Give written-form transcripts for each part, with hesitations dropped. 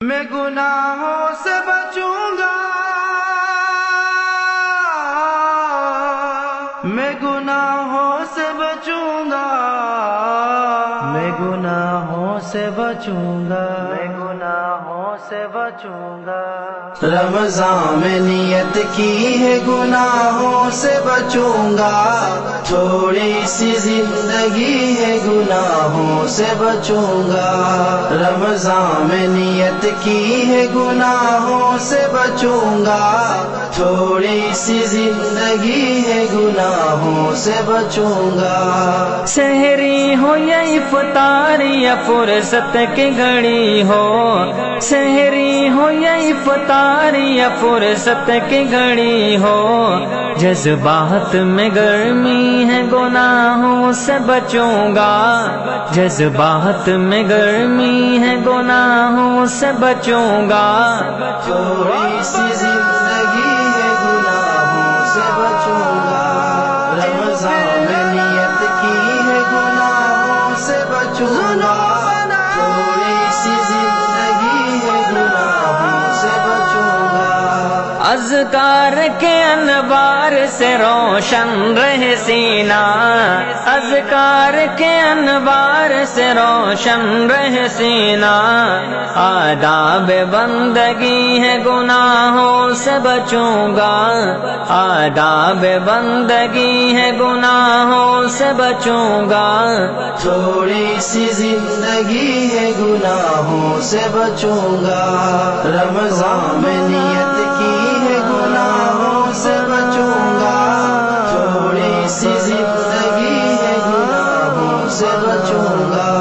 میں گناہوں سے بچوں گا، میں گناہوں سے بچوں گا، میں گناہوں سے بچوں گا، میں گناہوں سے بچوں گا۔ رمضان میں نیت کی ہے گناہوں سے بچوں گا، تھوڑی سی زندگی ہے گناہوں سے بچوں گا۔ رمضان میں نیت کی ہے گناہوں سے بچوں گا، تھوڑی سی زندگی ہے گناہوں سے بچوں گا۔ سحری ہو یا افطار یا فرصت کی گھڑی ہو، سحری ہو یا افطار یا فرصت کی گھڑی ہو، جذبات میں گرمی ہے گناہوں سے بچوں گا، جذبات میں گرمی ہے گناہوں سے بچوں گا۔ تھوڑی سی زندگی ہے گناہوں سے بچوں گا، رمضان میں نیت کی ہے گناہوں سے بچوں گا، تھوڑی سی زندگی ہے گناہوں سے بچوں گا۔ اذکار کے انوار سے روشن رہے سینہ، اذکار کے انوار سے روشن رہے سینہ، آداب بندگی ہے گناہوں سے بچوں گا، آداب بندگی ہے گناہوں سے بچوں گا۔ تھوڑی سی زندگی ہے گناہوں سے بچوں گا، رمضان میں نیت کی ہے گناہوں سے بچوں گا، تھوڑی سی زندگی ہے گناہوں سے بچوں گا۔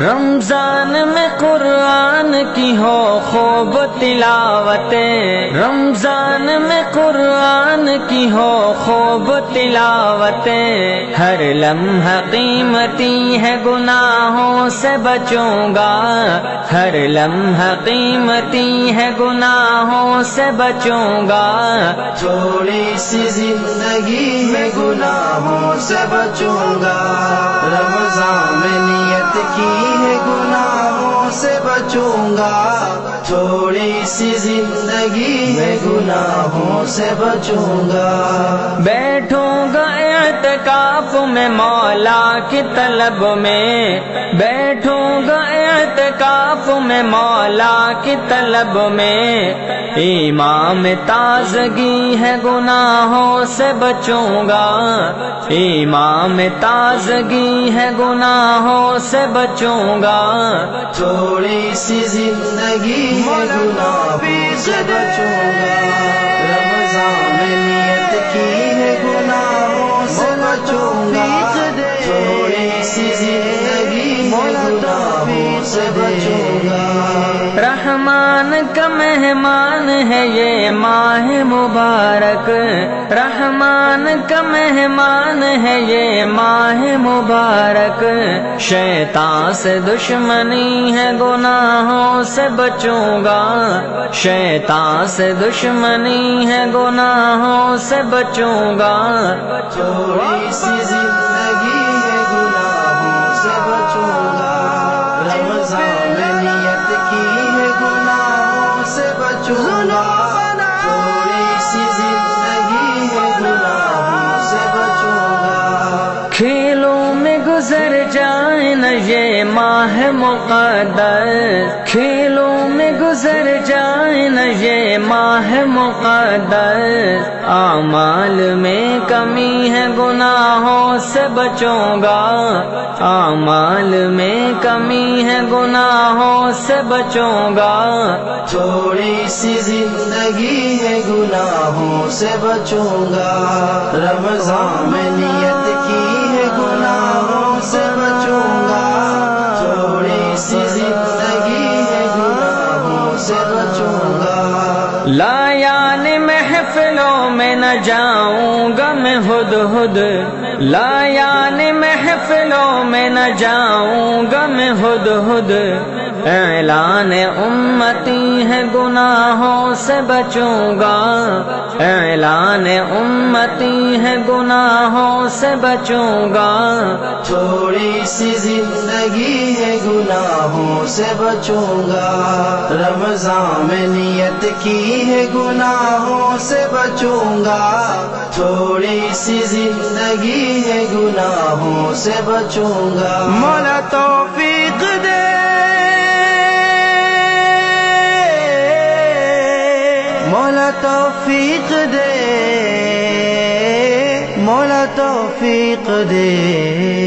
رمضان میں قرآن کی ہو خوب تلاوت، رمضان میں قرآن کی ہو خوب تلاوت، ہر لمحہ قیمتی ہے گناہوں سے بچوں گا، ہر لمحہ قیمتی ہے گناہوں سے بچوں گا۔ تھوڑی سی زندگی ہے گناہوں سے بچوں گا، رمضان میں نیت کی ہے گناہوں سے بچوں گا، تھوڑی سی زندگی ہے گناہوں سے بچوں گا۔ بیٹھوں گا اعتکاف میں مولا کی طلب میں، بیٹھوں گا اعتکاف میں مولا کی طلب میں، ایمان تازگی ہے گناہوں سے بچوں گا، ایمان تازگی ہے گناہوں سے بچوں گا۔ تھوڑی سی زندگی ہے گناہوں سے بچوں گا، رمضان میں نیت کی ہے گناہوں سے بچوں گا، تھوڑی سی زندگی ہے گناہوں سے بچوں گا۔ رحمان کا مہمان ہے یہ ماہ مبارک، رحمان کا مہمان ہے یہ ماہ مبارک، شیطان سے دشمنی ہے گناہوں سے بچوں گا، شیطان سے دشمنی ہے گناہوں سے بچوں گا۔ تھوڑی سی زندگی ہے گناہوں سے بچوں گا، رمضان میں نیت کی ہے گناہوں سے بچوں گا، تھوڑی سی زندگی ہے گناہوں سے بچوں گا۔ کھیلوں میں گزر جائے نہ یہ ماہ مقدس، کھیلوں میں گزر جائے نہ یہ ماہ مقدس، اعمال میں کمی ہے گناہوں سے بچوں گا، اعمال میں کمی ہے گناہوں سے بچوں گا۔ تھوڑی سی زندگی ہے گناہوں سے بچوں گا، رمضان میں نیت کی ہے گناہوں سے بچوں گا، تھوڑی سی زندگی ہے گناہوں سے بچوں گا۔ لایان محفلوں میں نہ جاؤں گا میں ہد ہد، لایان محفلوں میں نہ جاؤں گا میں ہد ہد، اعلان امتی ہے گناہوں سے بچوں گا، اعلان امتی ہے گناہوں سے بچوں گا، تھوڑی سی زندگی ہے گناہوں سے بچوں گا، رمضان میں نیت کی ہے گناہوں سے بچوں گا، تھوڑی سی زندگی ہے گناہوں سے بچوں گا، مولا توفیق دے، مولا توفیق دے، مولا توفیق دے۔